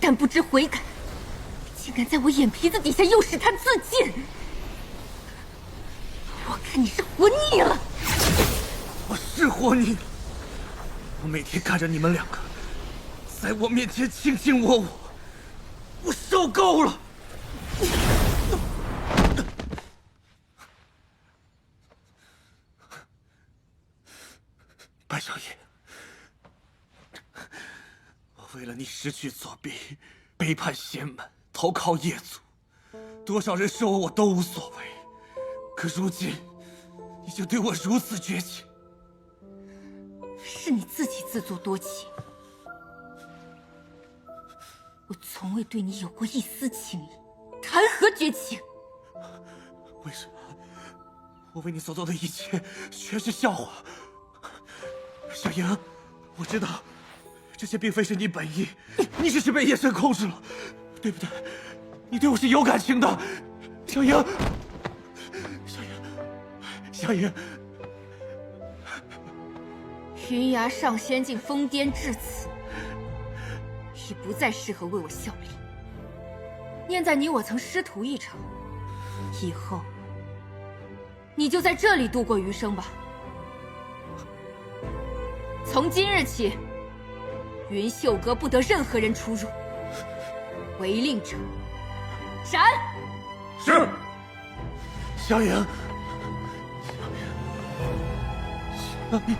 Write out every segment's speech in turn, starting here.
但不知悔改，竟敢在我眼皮子底下诱使他自尽！我看你是活腻了。我是活腻，我每天看着你们两个在我面前卿卿我我，我受够了。白小野，我为了你失去左臂，背叛仙门，投靠叶族，多少人说我都无所谓。可如今，你就对我如此绝情，是你自己自作多情。我从未对你有过一丝情意，谈何绝情？为什么我为你所做的一切全是笑话？小莹，我知道这些并非是你本意，你只是被夜神控制了，对不对？你对我是有感情的，小莹，小莹。云崖上仙境疯癫至此，已不再适合为我效力。念在你我曾师徒一场，以后你就在这里度过余生吧。从今日起，云秀阁不得任何人出入，违令者斩。是。小莹，小莹。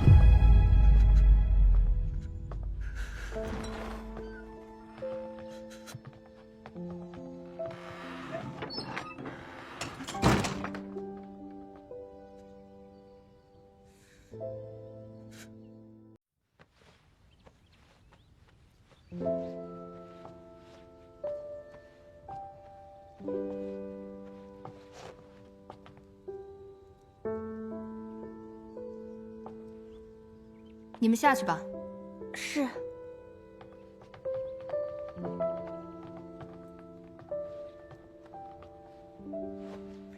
你们下去吧。是。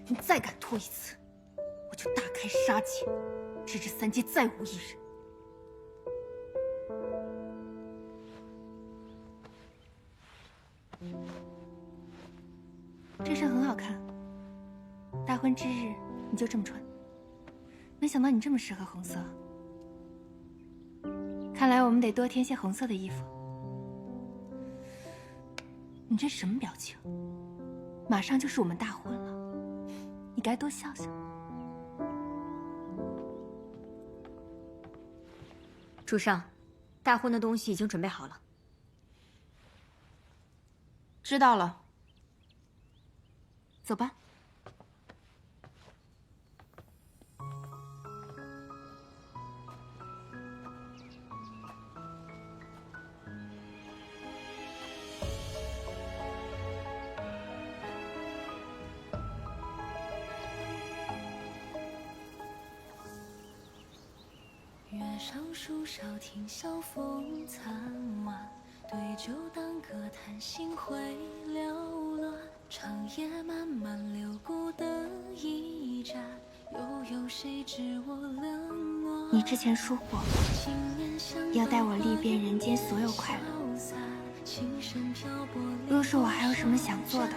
你再敢拖一次，我就大开杀戒，直至三界再无一人。这身很好看，大婚之日你就这么穿。没想到你这么适合红色，看来我们得多添些红色的衣服。你这什么表情？马上就是我们大婚了，你该多笑笑。主上，大婚的东西已经准备好了。知道了，走吧。月上树梢听晓风残晚，对酒当歌叹星辉缭乱。长夜漫漫流孤的一盏，又有谁知我冷暖？你之前说过，要带我历遍人间所有快乐。若是我还有什么想做的，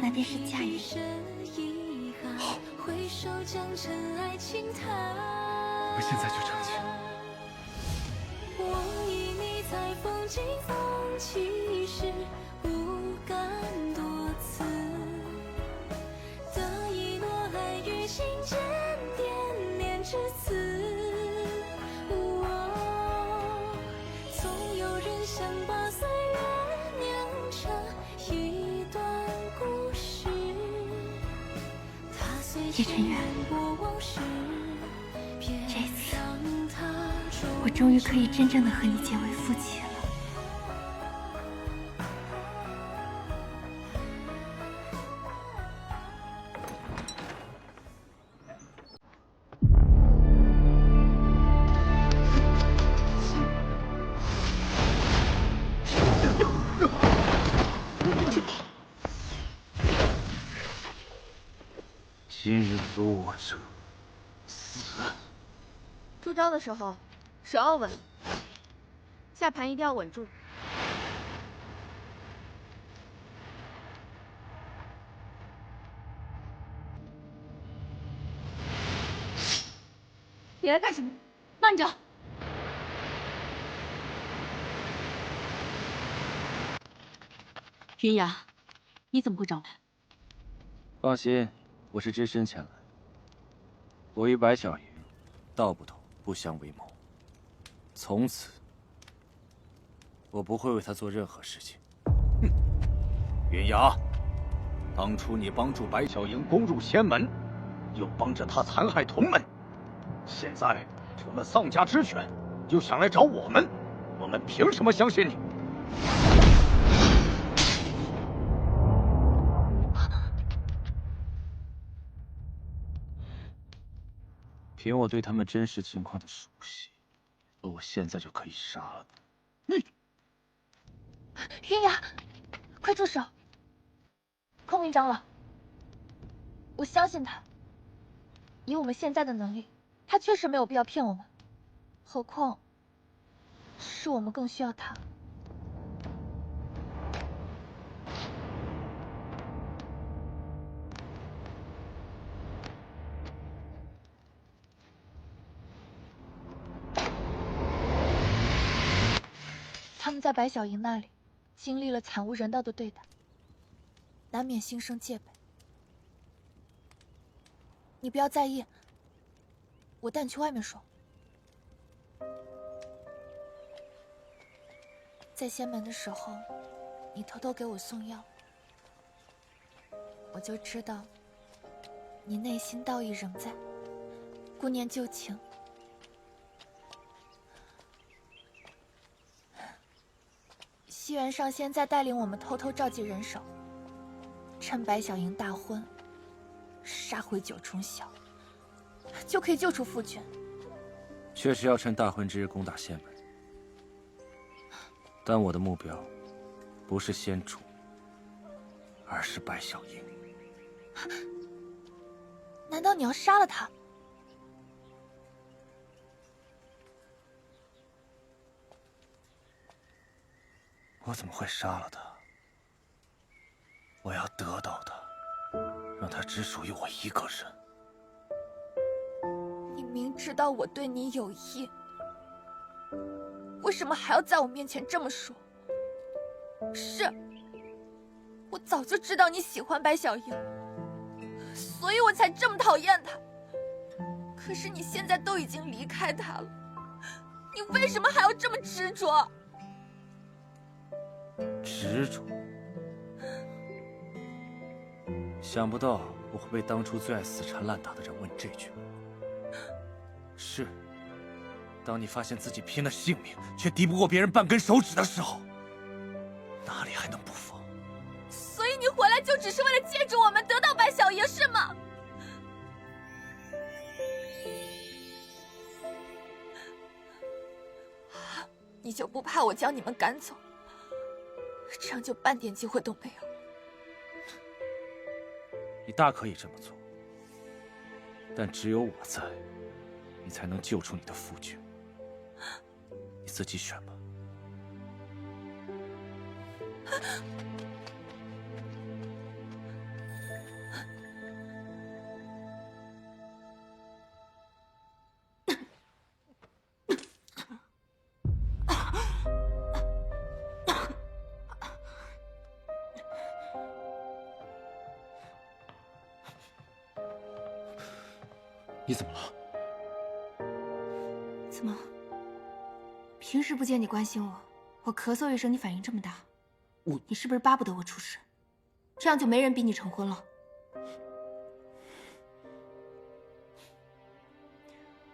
那便是嫁给你。好，我现在就成亲。我以你在风景风起时不敢多辞，得一诺爱于心间，惦念至此。总有人想把岁月酿成一段故事，踏碎千年过往事。这次，我终于可以真正的和你结为夫妻了。今日阻我者，死！出招的时候手要稳，下盘一定要稳住。你来干什么？慢着！云雅，你怎么会找我？放心，我是只身前来。我与白小莹道不同，不相为谋。从此，我不会为她做任何事情。哼，云雅，当初你帮助白小莹攻入仙门，又帮着她残害同门，现在除了丧家之犬，又想来找我们，我们凭什么相信你？凭我对他们真实情况的熟悉，我现在就可以杀了他。云雅，快住手！孔明长老，我相信他。以我们现在的能力，他确实没有必要骗我们。何况，是我们更需要他。他们在白小莹那里经历了惨无人道的对待，难免心生戒备。你不要在意，我带你去外面说。在仙门的时候，你偷偷给我送药，我就知道你内心道义仍在，顾念旧情。西元上仙再带领我们偷偷召集人手，趁白小莹大婚，杀回九重晓，就可以救出父君。确实要趁大婚之日攻打仙门，但我的目标不是仙主，而是白小莹。难道你要杀了他？我怎么会杀了他？我要得到他，让他只属于我一个人。你明知道我对你有意，为什么还要在我面前这么说？是，我早就知道你喜欢白小莹，所以我才这么讨厌她。可是你现在都已经离开她了，你为什么还要这么执着？执着，想不到我会被当初最爱死缠烂打的人问这句。是，当你发现自己拼了性命却敌不过别人半根手指的时候，哪里还能不疯？所以你回来就只是为了借助我们得到白小莹，是吗？你就不怕我将你们赶走？这样就半点机会都没有。你大可以这么做，但只有我在，你才能救出你的夫君。你自己选吧。你怎么了？怎么？平时不见你关心我，我咳嗽一声你反应这么大，你是不是巴不得我出事？这样就没人逼你成婚了。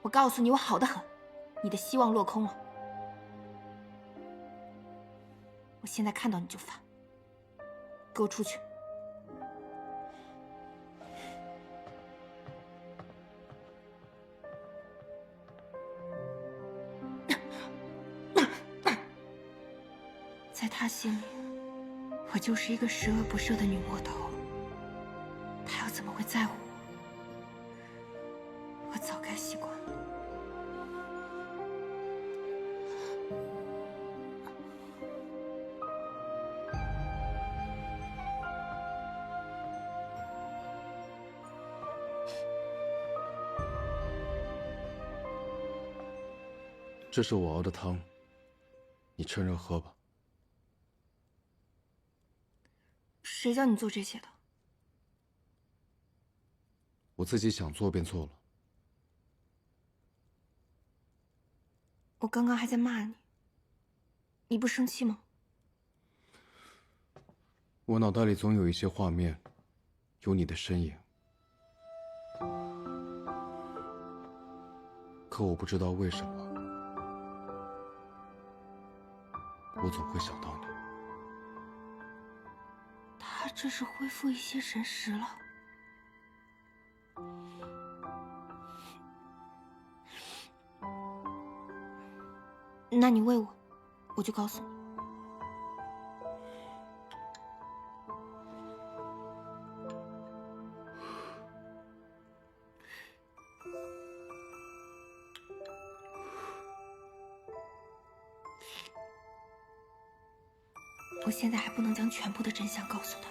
我告诉你，我好得很，你的希望落空了。我现在看到你就烦，给我出去！在他心里，我就是一个十恶不赦的女魔头。他又怎么会在乎我？我早该习惯了。这是我熬的汤，你趁热喝吧。谁叫你做这些的？我自己想做便做了。我刚刚还在骂你，你不生气吗？我脑袋里总有一些画面，有你的身影，可我不知道为什么，我总会想到你。他这是恢复一些神识了。那你喂我，我就告诉你。我现在还不能将全部的真相告诉他。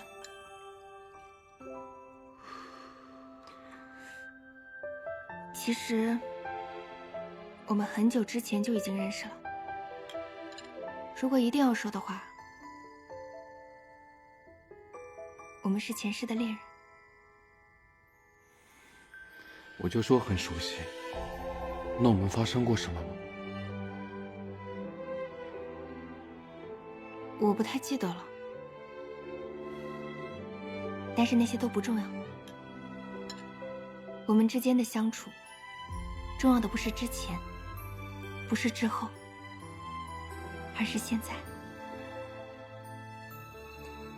其实，我们很久之前就已经认识了。如果一定要说的话，我们是前世的恋人。我就说很熟悉，那我们发生过什么吗？我不太记得了，但是那些都不重要。我们之间的相处，重要的不是之前，不是之后，而是现在。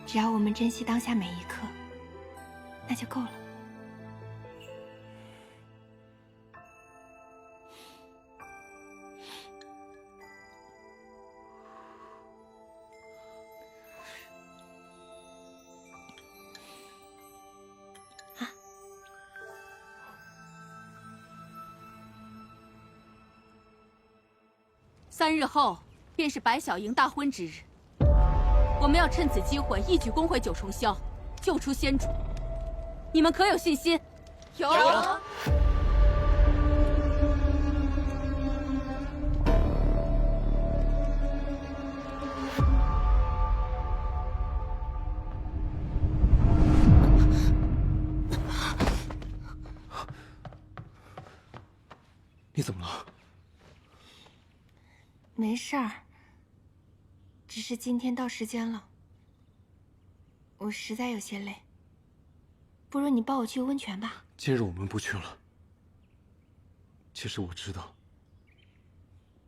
只要我们珍惜当下每一刻，那就够了。3日后便是白小莹大婚之日，我们要趁此机会一举攻回九重霄，救出仙主。你们可有信心？有。你怎么了？没事儿，只是今天到时间了，我实在有些累。不如你抱我去温泉吧。今日我们不去了。其实我知道，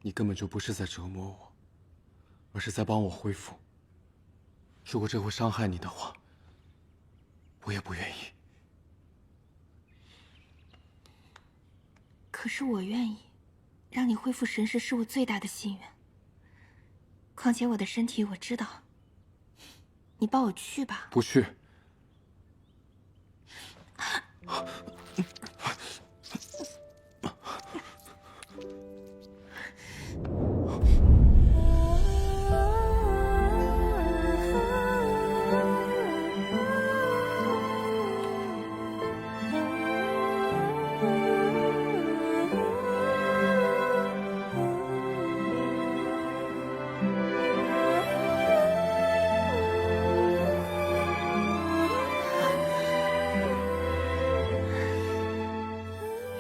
你根本就不是在折磨我，而是在帮我恢复。如果这会伤害你的话，我也不愿意。可是我愿意，让你恢复神识是我最大的心愿。况且我的身体我知道，你抱我去吧。不去。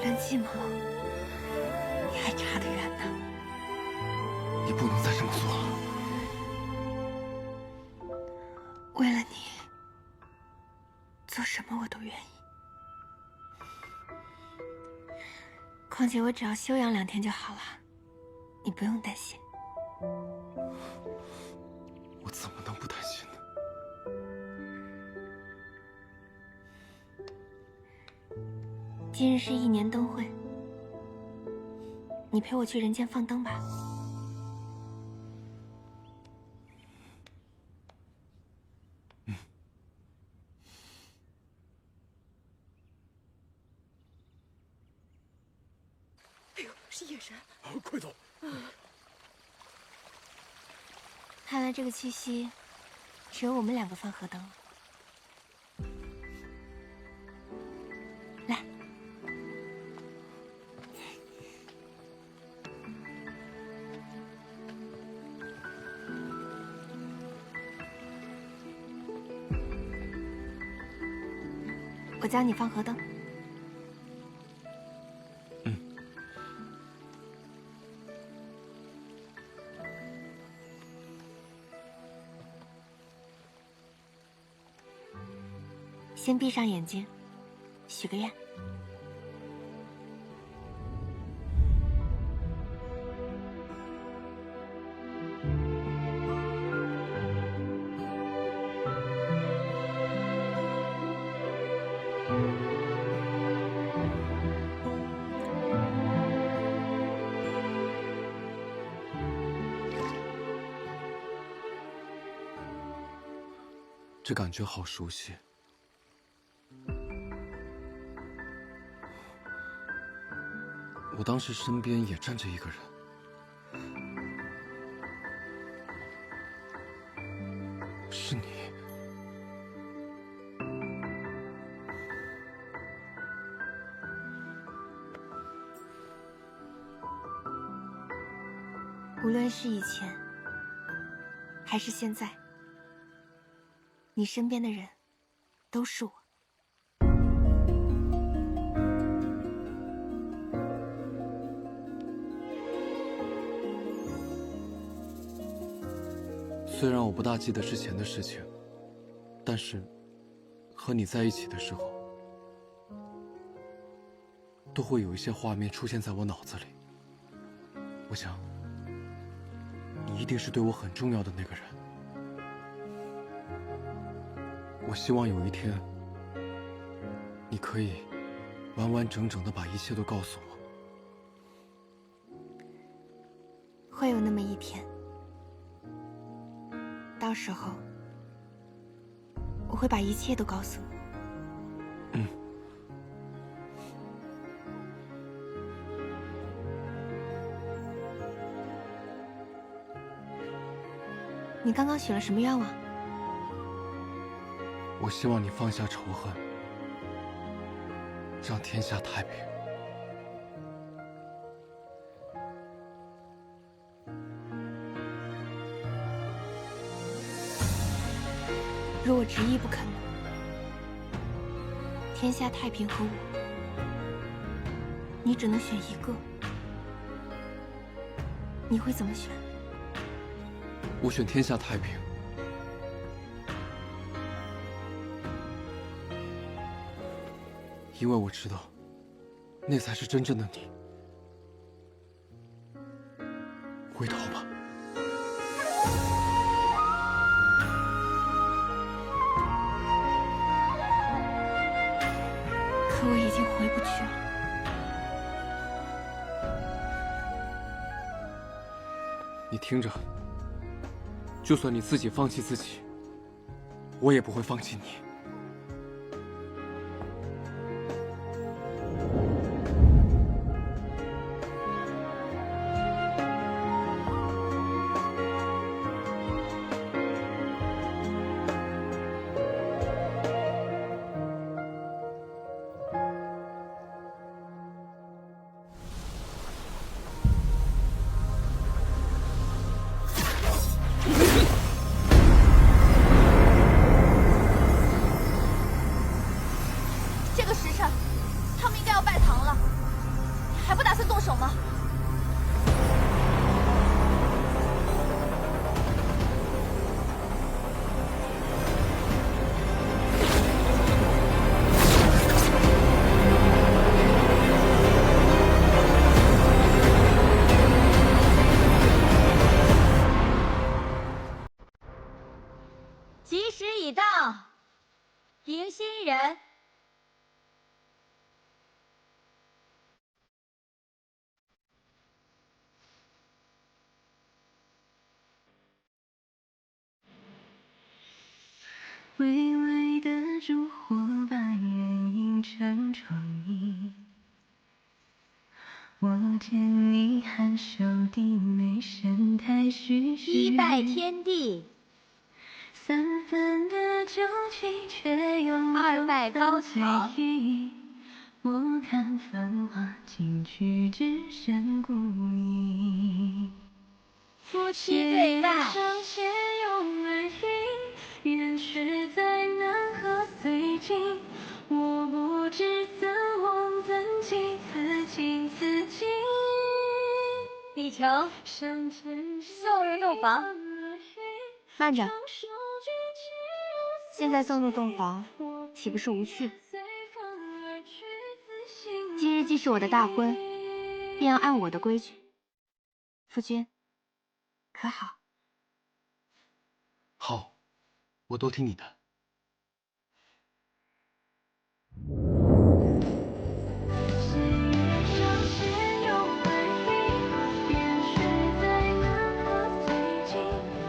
冷气吗？你还差得远呢。你不能再这么做了。为了你，做什么我都愿意。况且我只要休养2天就好了，你不用担心。我怎么能不担心呢？今日是1年灯会，你陪我去人间放灯吧。哎呦，是夜神！快走！看来这个七夕，只有我们2个放河灯了。来。我教你放河灯。先闭上眼睛，许个愿。这感觉好熟悉。我当时身边也站着一个人，是你。无论是以前，还是现在，你身边的人，都是我。虽然我不大记得之前的事情，但是和你在一起的时候，都会有一些画面出现在我脑子里。我想，你一定是对我很重要的那个人。我希望有一天，你可以完完整整的把一切都告诉我。会有那么一天。到时候，我会把一切都告诉你。你刚刚许了什么愿望？我希望你放下仇恨，让天下太平。如果执意不肯，天下太平和我，你只能选一个，你会怎么选？我选天下太平。因为我知道，那才是真正的你。回头吧。可我已经回不去了。你听着，就算你自己放弃自己，我也不会放弃你。吉时已到，迎新人。微微的烛火把人映成窗影，我见你含羞低眉，神态虚虚。一拜天地，三分的酒气，却又二拜高堂。我看繁华尽去，只剩孤影。夫妻对拜，上且用而已，人却在南河随尽。我不知怎忘自己，自己，自己。李成，送入洞房。慢着，现在送入洞房，岂不是无趣？今日既是我的大婚，便要按我的规矩。夫君，可好？好，我都听你的。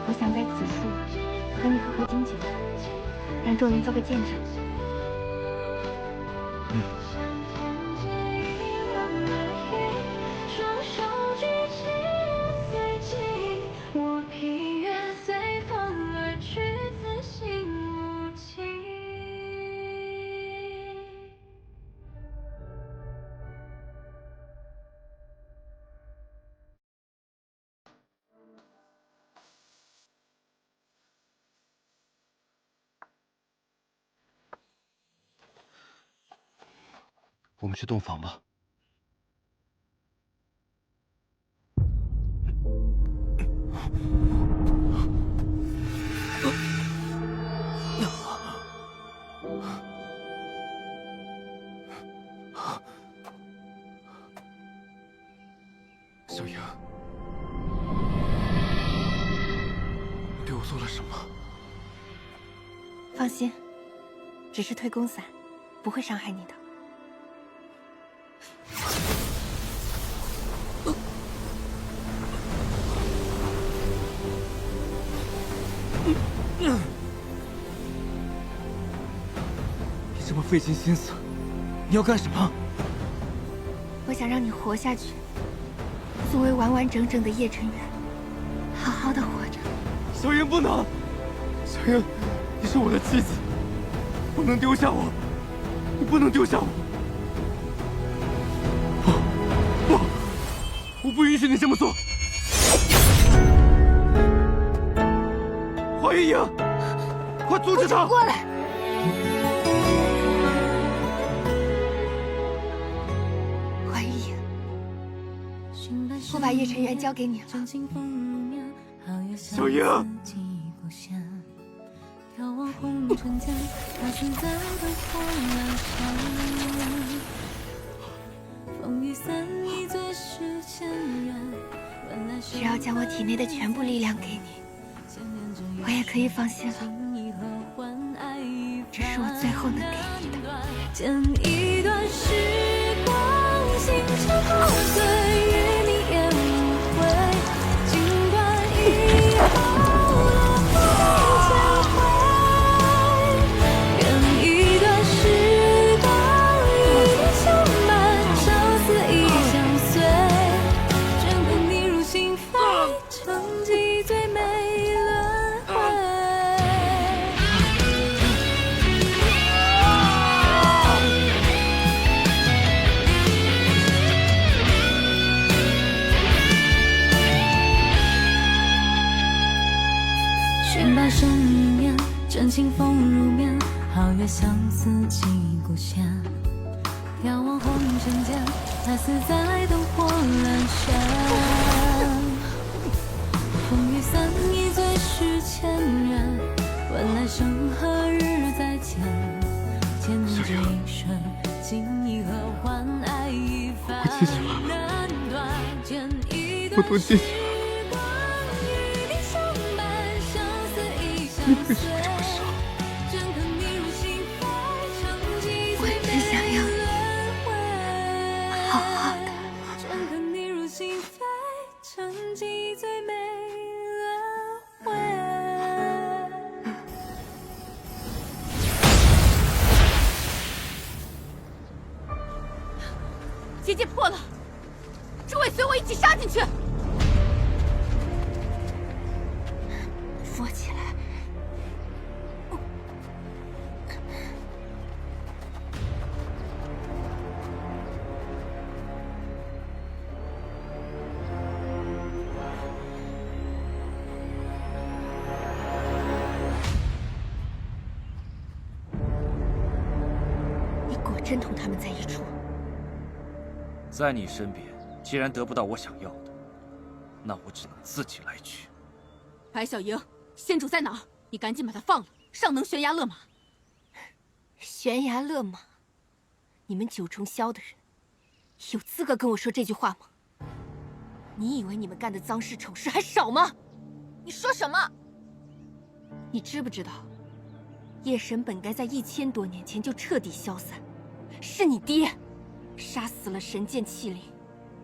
我想在此处和你喝金酒，让众人做个见证。我披月随风而去，自信无期。我们去洞房吧。小莹，你对我做了什么？放心，只是推弓伞，不会伤害你的。你这么费尽心思，你要干什么？我想让你活下去，作为完完整整的叶晨元，好好的活着。小莹不能，小莹，你是我的妻子，不能丢下我，你不能丢下我。不，我不允许你这么做。华月影，快阻止他！过来！华月影，我把叶晨元交给你了。小莹。眺望红尘间，他死在灯火阑珊。风雨散，一醉是千人。只要将我体内的全部力量给你，我也可以放心了。这是我最后能给你的。剪一段时光，星辰破碎，与你也无悔。尽管以后。生一面，真情风入面，皓月相思寄故乡。遥望红尘间，他死在灯火阑珊。风雨散，一醉是千人。问来生何日再见？千年这一瞬，情意何欢？爱已翻难断。我都记起了。你为什么这么傻？我只想要好好的。结界破了，诸位随我一起杀进去。扶我起来。真同他们在一处。在你身边，既然得不到我想要的，那我只能自己来取。白小莹，仙主在哪儿？你赶紧把他放了，尚能悬崖勒马。悬崖勒马？你们九重霄的人，有资格跟我说这句话吗？你以为你们干的脏事丑事还少吗？你说什么？你知不知道，夜神本该在1000多年前就彻底消散，是你爹杀死了神剑气灵，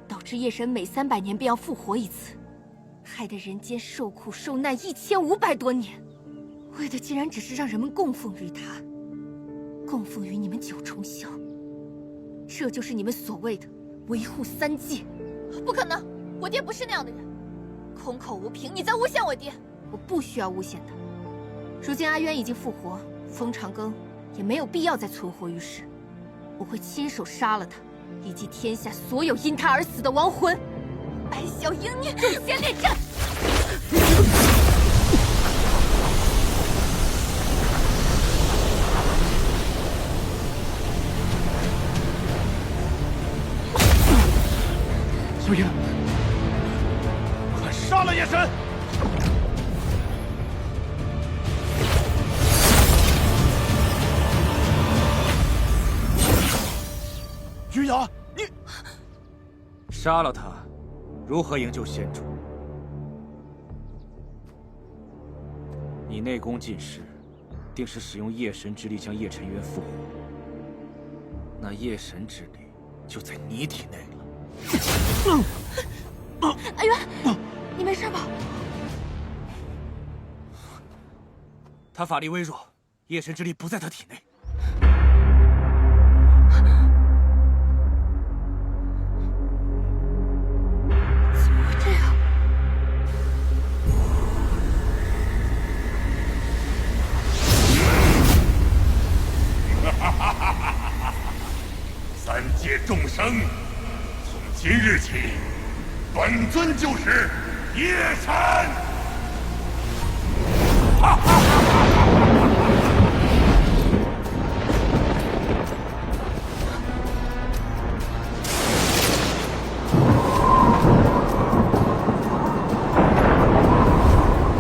导致夜神每300年便要复活一次，害得人间受苦受难1500多年，为的竟然只是让人们供奉于他，供奉于你们九重霄。这就是你们所谓的维护3界？不可能，我爹不是那样的人，空口无凭，你在诬陷我爹。我不需要诬陷他。如今阿渊已经复活，风长庚也没有必要再存活于世。我会亲手杀了他，以及天下所有因他而死的亡魂。白小莹，你众仙列阵！小莹，快杀了夜神！云雅，你杀了他，如何营救仙主？你内功尽失，定是使用夜神之力将叶晨渊复活。那夜神之力就在你体内了。阿渊，你没事吧？他法力微弱，夜神之力不在他体内。3界众生，从今日起，本尊就是夜神！哈哈哈哈！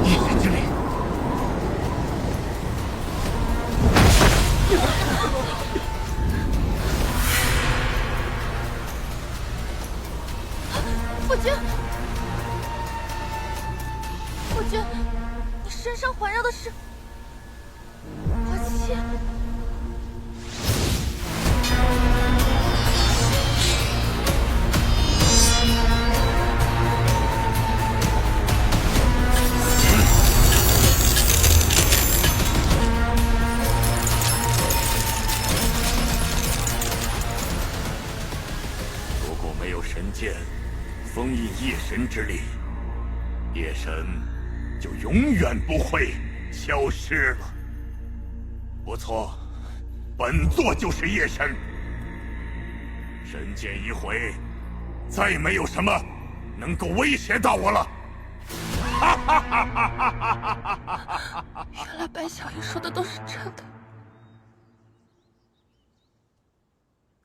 夜神之力，夫君，夫君，你身上环绕的是魔气。如果没有神剑封印夜神之力，夜神就永远不会消失了。不错，本座就是夜神。神剑一毁，再没有什么能够威胁到我了。哈哈哈哈哈哈！原来白小莹说的都是真的。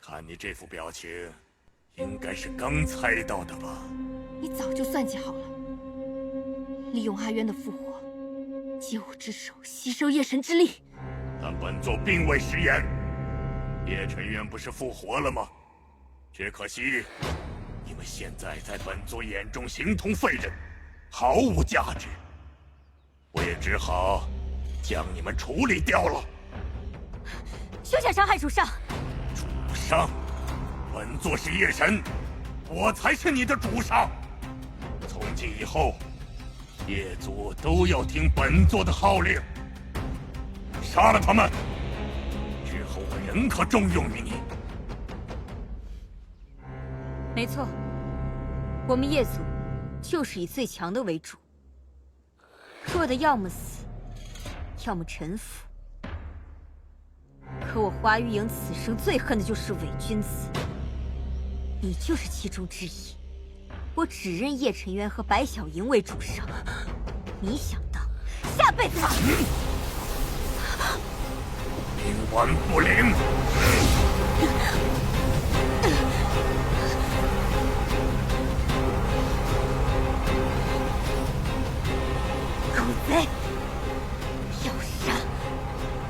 看你这副表情，应该是刚猜到的吧？你早就算计好了，利用阿渊的复活，借我之手吸收夜神之力。但本座并未食言。叶晨渊不是复活了吗？只可惜，你们现在在本座眼中形同废人，毫无价值。我也只好将你们处理掉了。休想伤害主上！主上，本座是夜神，我才是你的主上。从今以后，夜族都要听本座的号令。杀了他们，日后我仍可重用于你。没错，我们夜族就是以最强的为主，弱的要么死，要么臣服。可我华玉营此生最恨的就是伪君子，你就是其中之一。我只认叶晨渊和白小莹为主上，你想当下辈子吧！冥顽不灵！狗贼！要杀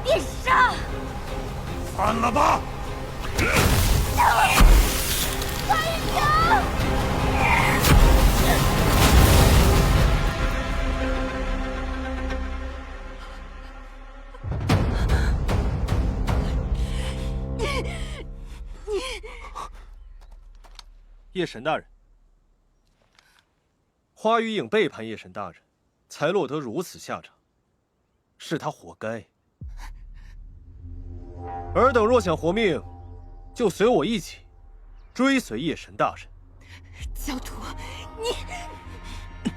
便杀！散了吧！叶神大人，花雨影背叛叶神大人，才落得如此下场，是他活该。尔等若想活命，就随我一起追随叶神大人。教徒，你……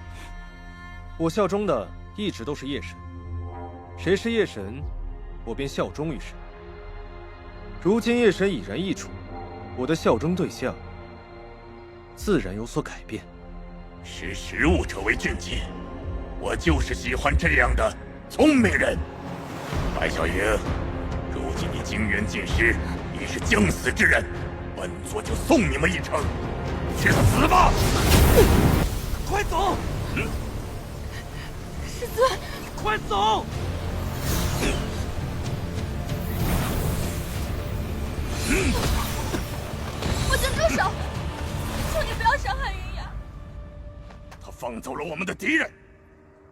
我效忠的一直都是叶神，谁是叶神，我便效忠于谁。如今叶神已然易主，我的效忠对象自然有所改变。识时务者为俊杰，我就是喜欢这样的聪明人。白小莹，如今你经元尽失，已是将死之人，本座就送你们一程，去死吧！快走！师尊，快走！父亲住手！求你不要伤害云雅。他放走了我们的敌人，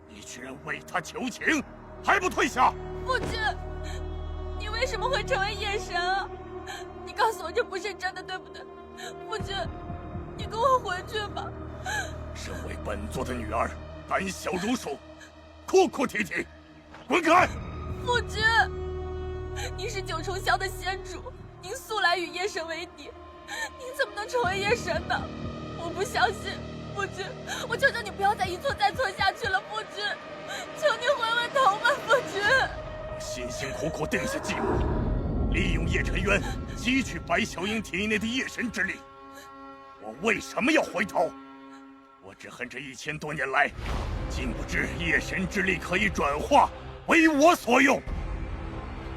你居然为他求情，还不退下？父亲，你为什么会成为夜神啊？你告诉我这不是真的，对不对？父亲，你跟我回去吧。身为本座的女儿，胆小如鼠，哭哭啼啼，滚开！父亲，您是九重霄的仙主，您素来与夜神为敌，您怎么能成为夜神呢？我不相信，父亲，我求求你不要再一错再错下去了，父亲，求你回回头吧，父亲。我辛辛苦苦定下计谋，利用叶晨渊汲取白小樱体内的夜神之力，我为什么要回头？我只恨这1000多年来，竟不知夜神之力可以转化为我所用。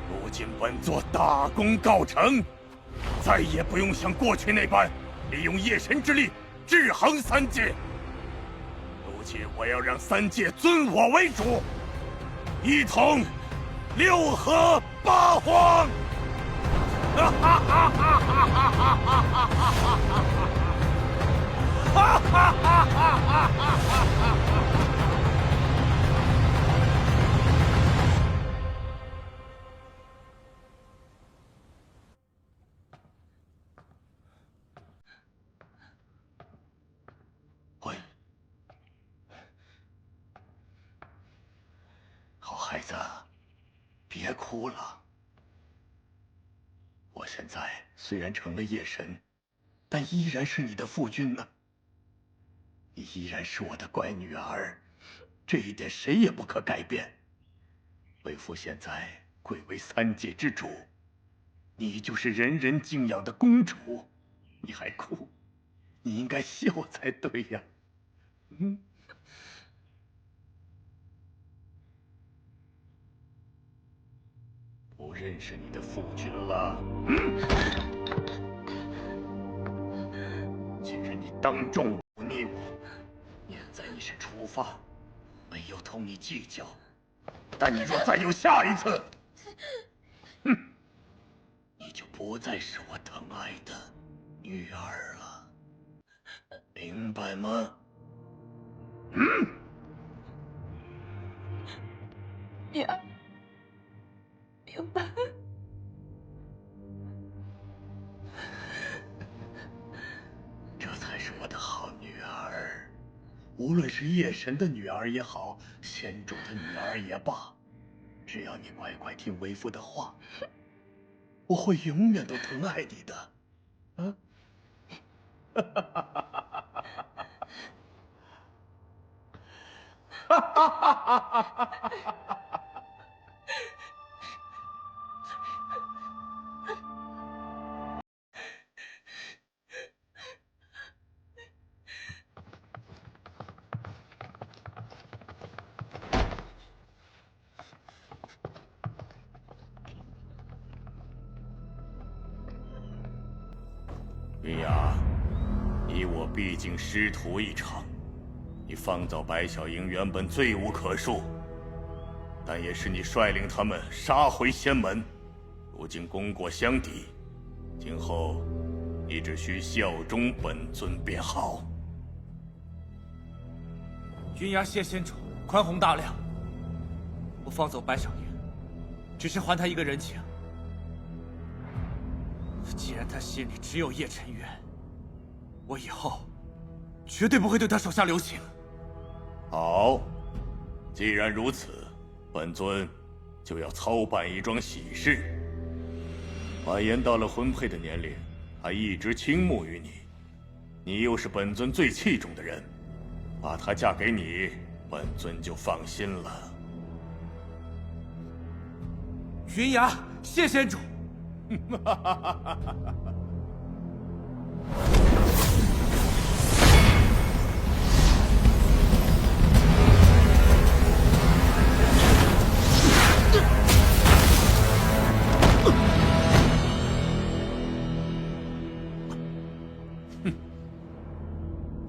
如今本座大功告成，再也不用像过去那般利用夜神之力制衡三界。如今我要让三界尊我为主，一统6合8荒！哈哈哈哈哈哈哈哈哈哈哈！哈哈哈哈哈哈！喂，好孩子，别哭了。我现在虽然成了夜神，但依然是你的父君呢。你依然是我的乖女儿，这一点谁也不可改变。为父现在贵为三界之主，你就是人人敬仰的公主，你还哭，你应该笑才对呀。不认识你的父君了。今日你当众忤逆我，念在你是初发，没有同你计较。但你若再有下一次，你就不再是我疼爱的女儿了，明白吗？女儿，明白。这才是我的好女儿。无论是夜神的女儿也好，仙主的女儿也罢，只要你乖乖听为父的话，我会永远都疼爱你的。啊！哈哈哈哈哈哈！你我毕竟师徒一场，你放走白小樱原本罪无可恕，但也是你率领他们杀回仙门，如今功过相抵，今后你只需效忠本尊便好。云崖谢仙主宽宏大量，我放走白小樱，只是还他一个人情。既然他心里只有叶晨渊，我以后绝对不会对他手下留情。好，既然如此，本尊就要操办一桩喜事。婉言到了婚配的年龄，还一直倾慕于你，你又是本尊最器重的人，把她嫁给你，本尊就放心了。云崖谢仙主。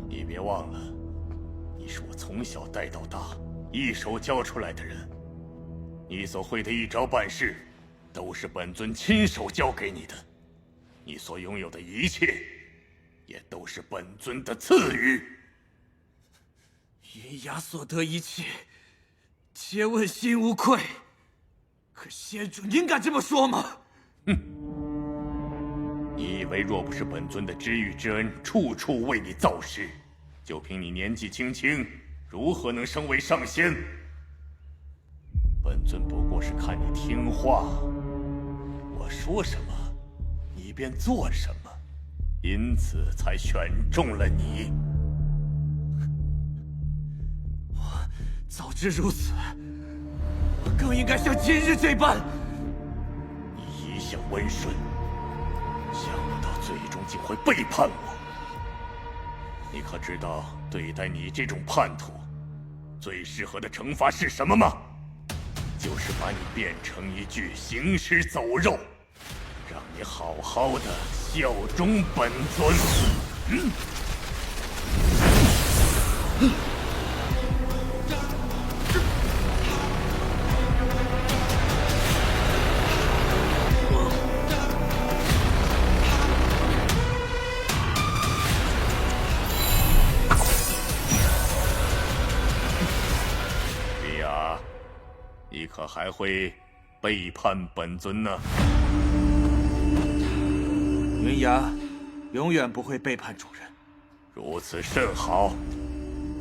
你别忘了，你是我从小带到大，一手教出来的人，你所会的一招半式，都是本尊亲手教给你的，你所拥有的一切，也都是本尊的赐予。云崖所得一切，皆问心无愧。可仙主，您敢这么说吗？你以为若不是本尊的知遇之恩，处处为你造势，就凭你年纪轻轻，如何能升为上仙？本尊不过是看你听话，我说什么，你便做什么，因此才选中了你。我早知如此，我更应该像今日这般。你一向温顺，想不到最终竟会背叛我。你可知道对待你这种叛徒，最适合的惩罚是什么吗？就是把你变成一具行尸走肉，让你好好的效忠本尊。李雅，你可还会背叛本尊呢？云崖永远不会背叛主人。如此甚好，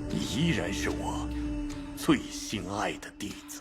你依然是我最心爱的弟子。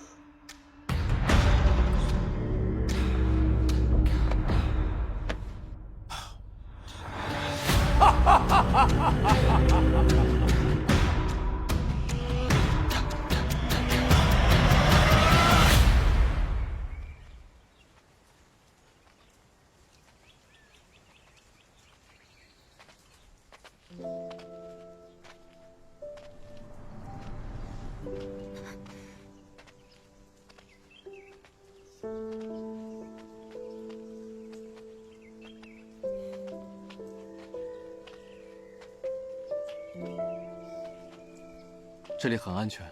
这里很安全，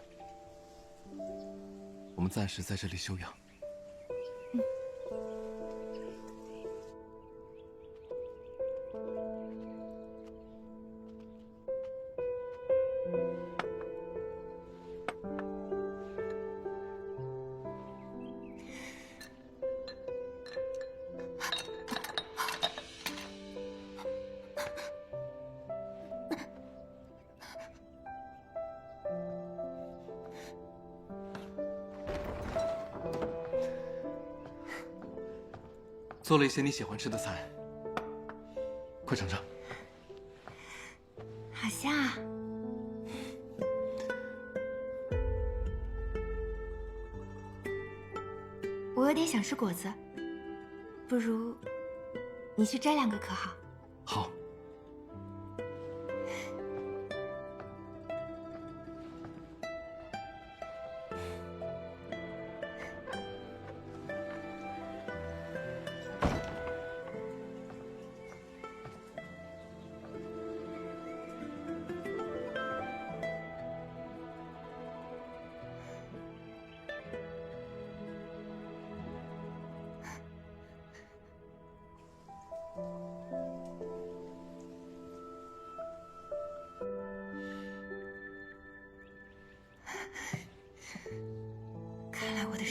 我们暂时在这里休养。做了一些你喜欢吃的菜，快尝尝。好香啊！我有点想吃果子，不如你去摘2个可好？好。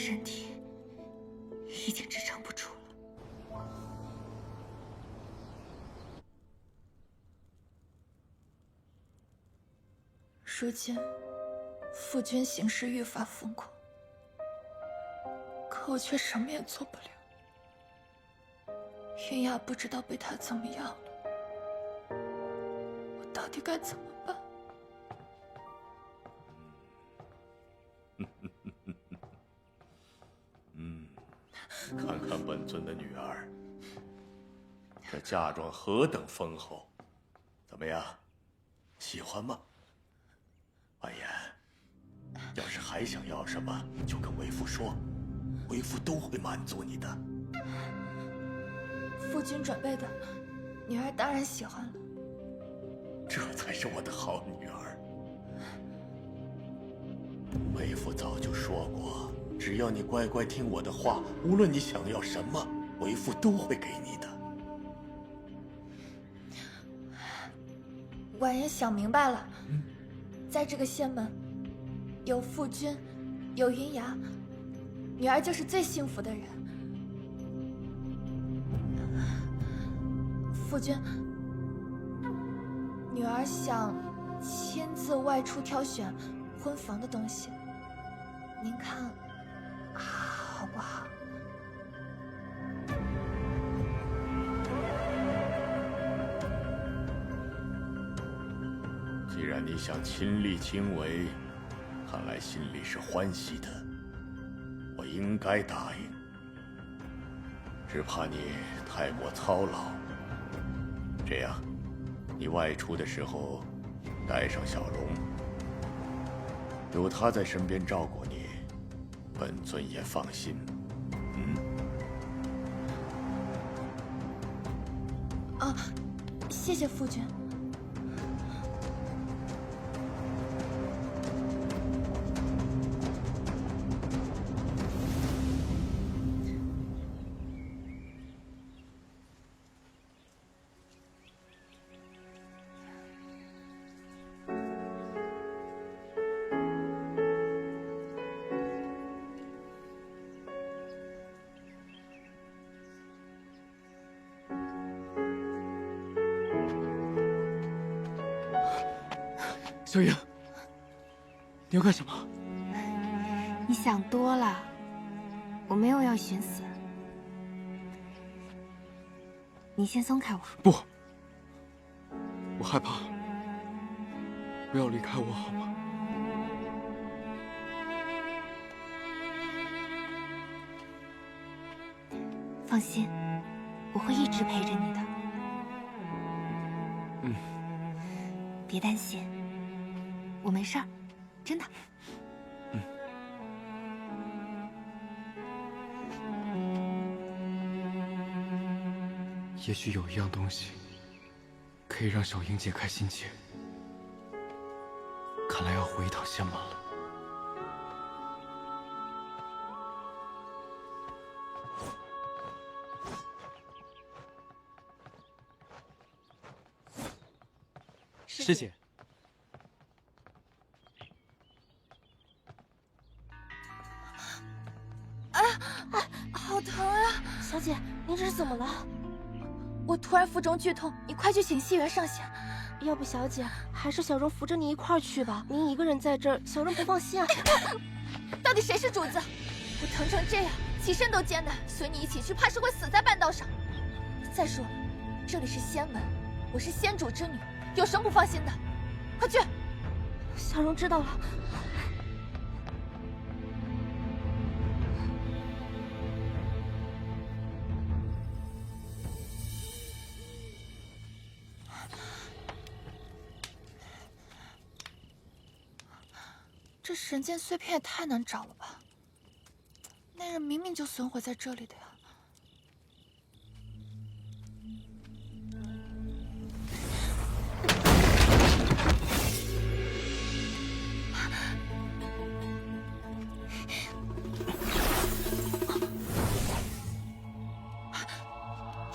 身体已经支撑不住了。如今，父君行事愈发疯狂，可我却什么也做不了。云雅不知道被他怎么样了，我到底该怎么办？看看本尊的女儿，这嫁妆何等丰厚，怎么样，喜欢吗？婉言，要是还想要什么，就跟为父说，为父都会满足你的。父君准备的，女儿当然喜欢了。这才是我的好女儿。为父早就说过，只要你乖乖听我的话，无论你想要什么，为父都会给你的。婉言想明白了，在这个仙门，有父君，有云崖，女儿就是最幸福的人。父君，女儿想亲自外出挑选婚房的东西，您看好不好？既然你想亲力亲为，看来心里是欢喜的，我应该答应。只怕你太过操劳。这样，你外出的时候带上小龙，有他在身边照顾你，本尊也放心。啊，谢谢父君。小影，你要干什么？你想多了，我没有要寻死。你先松开我。不，我害怕。不要离开我好吗？放心，我会一直陪着你的。别担心，我没事儿，真的。也许有一样东西，可以让小英解开心结。看来要回一趟仙门了。师姐。好疼啊！小姐，您这是怎么了？我突然腹中剧痛，你快去请西园上仙。要不小姐还是小荣扶着你一块儿去吧，您一个人在这儿，小荣不放心啊。到底谁是主子？我疼成这样，起身都艰难，随你一起去，怕是会死在半道上。再说，这里是仙门，我是仙主之女，有什么不放心的？快去！小荣知道了。这神剑碎片也太难找了吧？那人明明就损毁在这里的呀。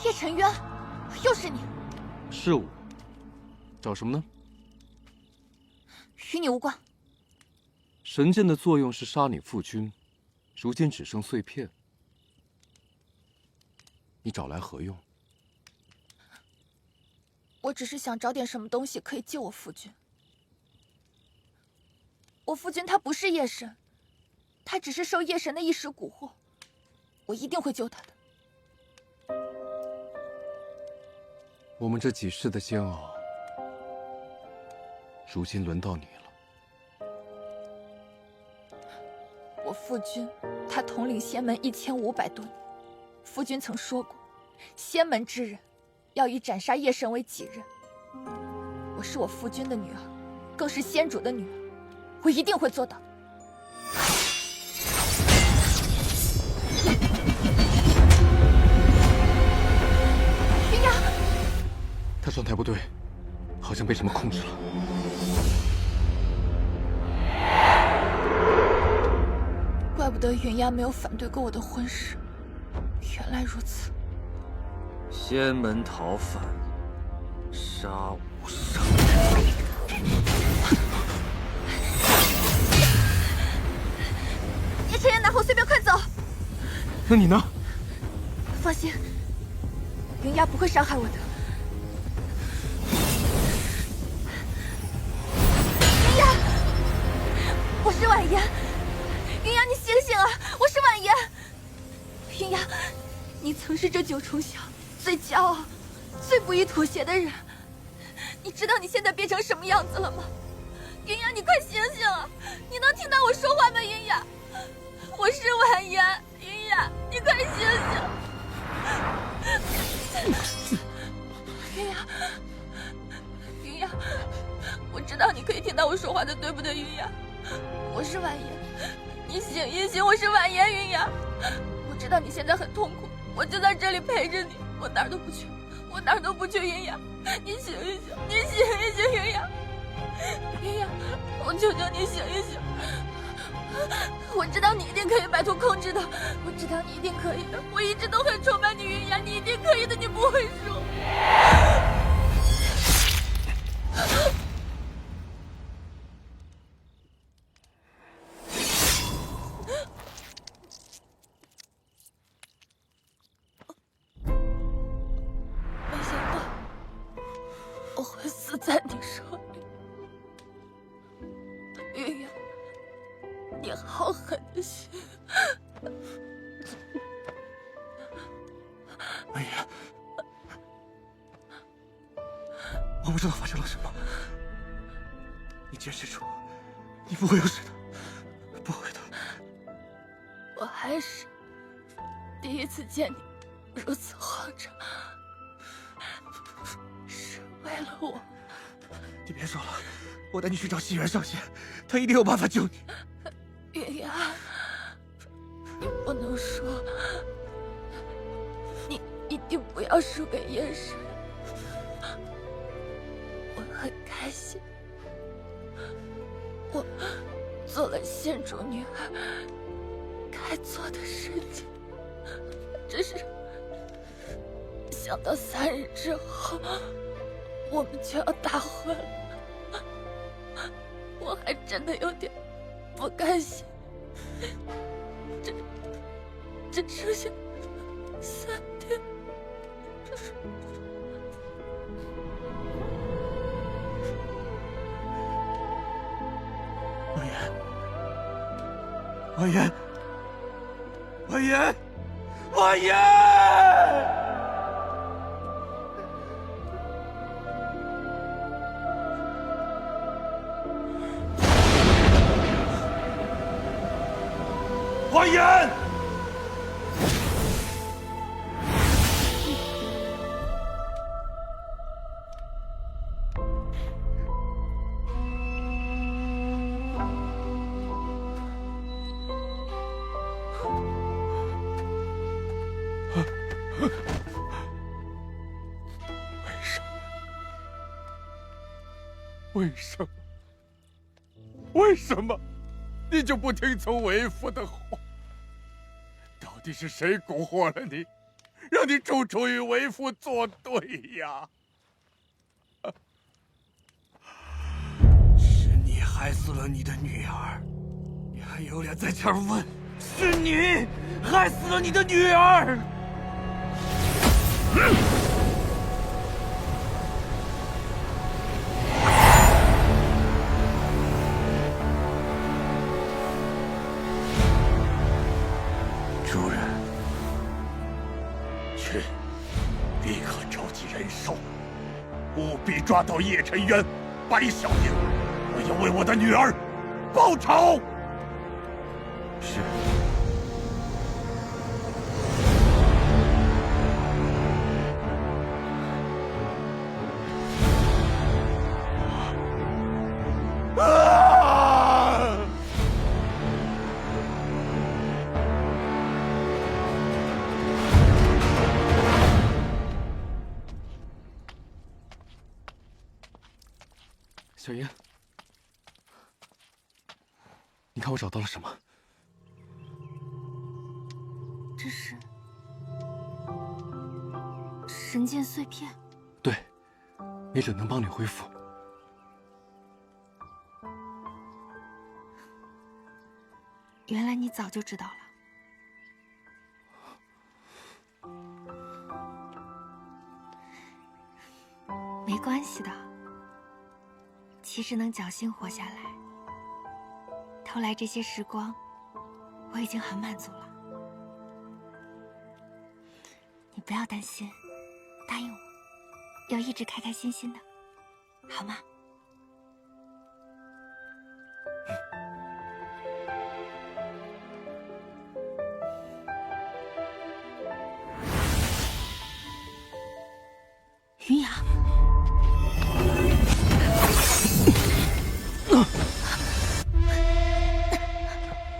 叶晨渊，又是你！是我。找什么呢？与你无关。神剑的作用是杀你父君，如今只剩碎片，你找来何用？我只是想找点什么东西可以救我夫君。我夫君他不是夜神，他只是受夜神的一时蛊惑，我一定会救他的。我们这几世的煎熬，如今轮到你了。我夫君他统领仙门1500多年，夫君曾说过，仙门之人要以斩杀夜神为己任。我是我夫君的女儿，更是仙主的女儿，我一定会做到。云雅，他状态不对，好像被什么控制了。怪不得云雅没有反对过我的婚事，原来如此。仙门逃犯，杀无赦。叶晨言拿后随便快走。那你呢？放心，云雅不会伤害我的。云雅，我是婉言。云雅，你醒醒啊！我是婉言。云雅，你曾是这九重巷最骄傲、最不易妥协的人。你知道你现在变成什么样子了吗？云雅，你快醒醒啊！你能听到我说话吗？云雅，我是婉言。云雅，你快醒醒！云雅，云雅，我知道你可以听到我说话的，对不对？云雅，我是婉言，你醒一醒，我是婉言。云雅，我知道你现在很痛苦，我就在这里陪着你，我哪儿都不去，我哪儿都不去。云雅，你醒一醒，你醒一醒，云雅，云雅，我求求你醒一醒。我知道你一定可以摆脱控制的，我知道你一定可以的，我一直都很崇拜你，云雅，你一定可以的，你不会输。没想到我会死在你手里，云雅。你好狠的心！婉言，我不知道发生了什么。你坚持住，你不会有事的，不会的。我还是第一次见你如此慌张，是为了我。你别说了，我带你去找西元上仙，他一定有办法救你。云雅，你不能说，你一定不要输给夜神。我很开心，我做了仙主女儿该做的事情，只是想到3日之后我们就要大婚了，我还真的有点不甘心，只剩下3天。婉言，婉言，婉言，婉言！婉言！为什么？为什么你就不听从为父的话？到底是谁蛊惑了你，让你处处与为父作对呀？是你害死了你的女儿，你还有脸在这儿问？是你害死了你的女儿！主人，去，立刻召集人手，务必抓到叶晨渊、白小樱，我要为我的女儿报仇。是。小英，你看我找到了什么？这是神剑碎片。对，没准能帮你恢复。原来你早就知道了。没关系的，其实能侥幸活下来，偷来这些时光，我已经很满足了。你不要担心，答应我，要一直开开心心的，好吗？云雅，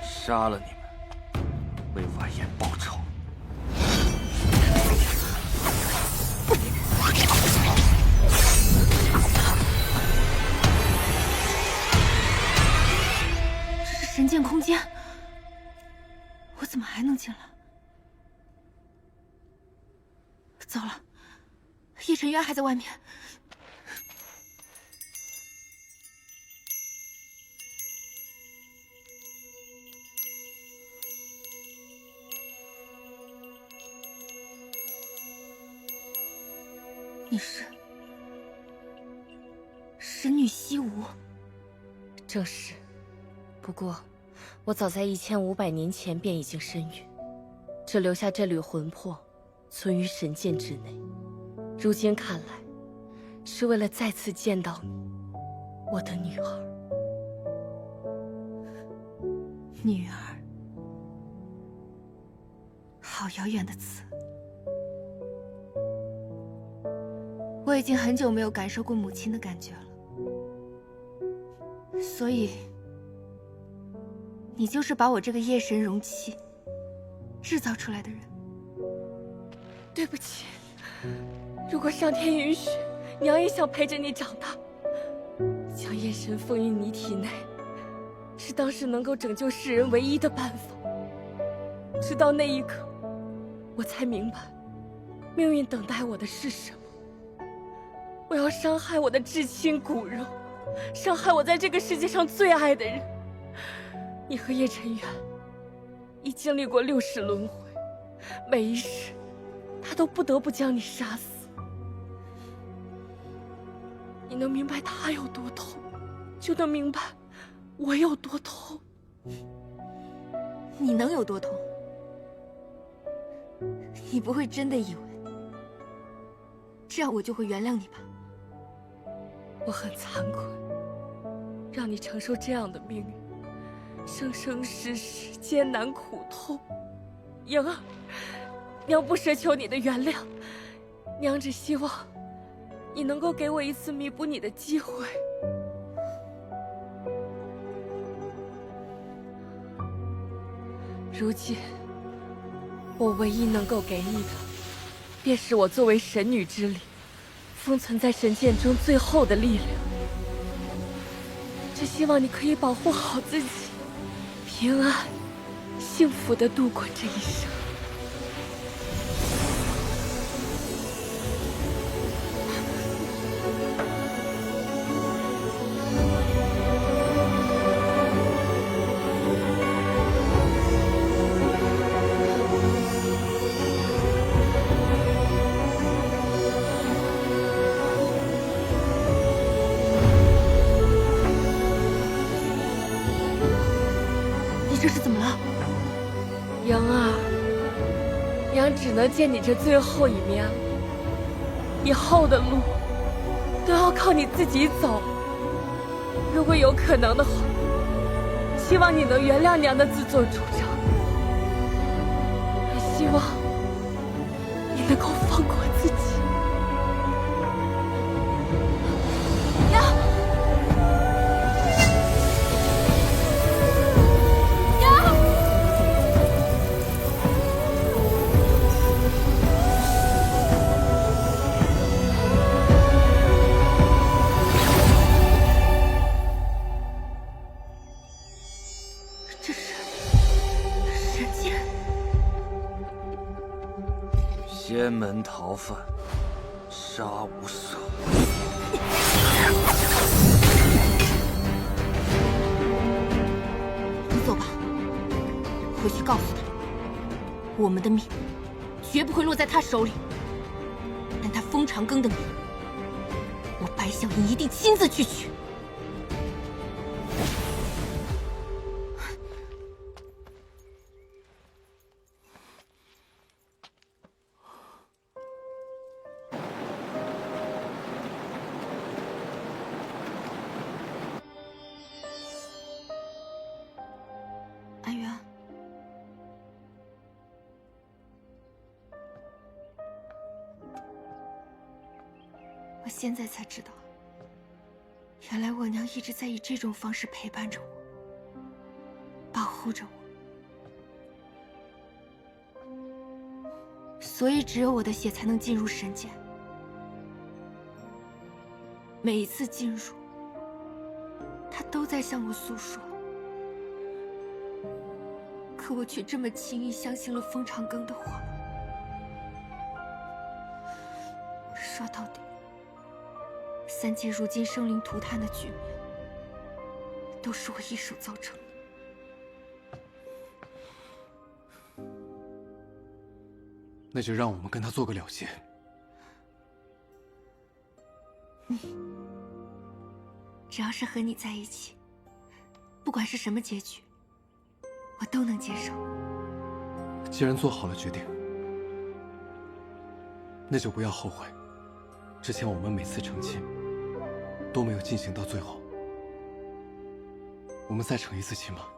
杀了你们，为婉言报仇。这是神剑空间，我怎么还能进来？糟了，叶晨渊还在外面。你是神女西吴？正是。不过，我早在1500年前便已经身陨，只留下这缕魂魄，存于神剑之内。如今看来，是为了再次见到你，我的女儿。女儿，好遥远的词。我已经很久没有感受过母亲的感觉了，所以，你就是把我这个夜神容器制造出来的人。对不起，如果上天允许，娘也想陪着你长大。将夜神封于你体内，是当时能够拯救世人唯一的办法。直到那一刻，我才明白，命运等待我的是什么。我要伤害我的至亲骨肉，伤害我在这个世界上最爱的人。你和叶晨渊已经历过60轮回，每一世他都不得不将你杀死。你能明白他有多痛，就能明白我有多痛。你能有多痛？你不会真的以为这样我就会原谅你吧？我很惭愧，让你承受这样的命运，生生世世艰难苦痛。莹儿，娘不奢求你的原谅，娘只希望你能够给我一次弥补你的机会。如今，我唯一能够给你的，便是我作为神女之力，封存在神剑中最后的力量。只希望你可以保护好自己，平安、幸福地度过这一生。莹儿，娘只能见你这最后一面了，以后的路都要靠你自己走。如果有可能的话，希望你能原谅娘的自作主张，也希望你能够放过自己。娘，娘。这是神剑。仙门逃犯，杀无赦。你走吧，回去告诉他，我们的命绝不会落在他手里，但他封长庚的命，我白小莹一定亲自去取。安源，我现在才知道，原来我娘一直在以这种方式陪伴着我，保护着我，所以只有我的血才能进入神剑。每一次进入，她都在向我诉说。可我却这么轻易相信了封长庚的话。说到底，三界如今生灵涂炭的局面，都是我一手造成的。那就让我们跟他做个了结。只要是和你在一起，不管是什么结局，我都能接受。既然做好了决定，那就不要后悔。之前我们每次成亲都没有进行到最后，我们再成一次亲吧。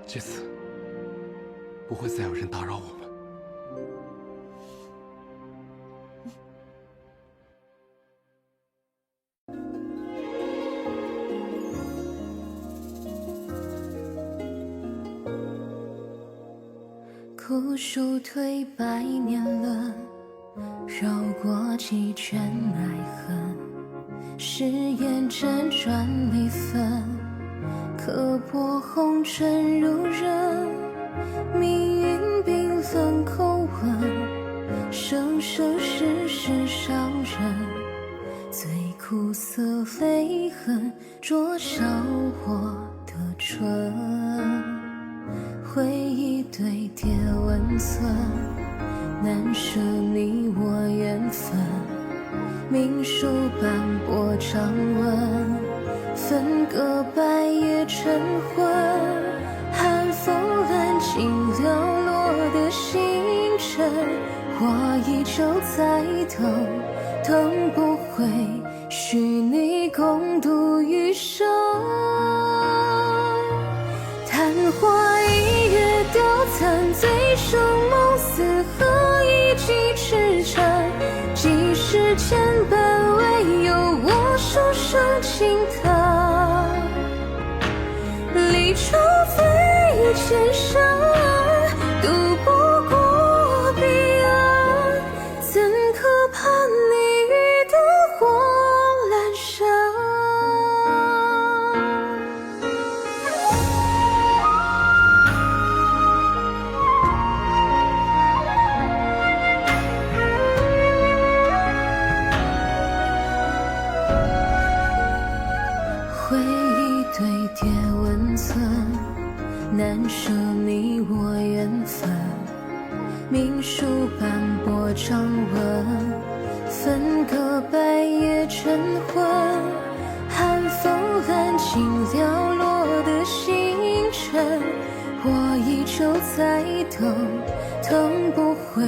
这次不会再有人打扰我们。枯树颓百年轮，绕过几圈爱恨。誓言辗转离分，刻薄红尘如人。命运冰冷口吻，生生世世伤人。最苦涩泪痕，灼烧我的唇。回忆堆叠温存，难舍你我缘分。命书斑驳掌纹，分割白夜晨昏。寒风揽尽寥落的星辰，我依旧在等，等不回，许你共度余生。昙花一跃凋残，醉生梦死，何以继痴缠？几世牵绊，唯有我手上轻弹。离愁非千山，渡不过彼岸，怎可盼你与灯火阑珊？回忆堆叠温存，难舍你我缘分。命书斑驳掌纹，分割白夜晨昏。寒风揽尽寥落的星辰，我依旧在等，等不回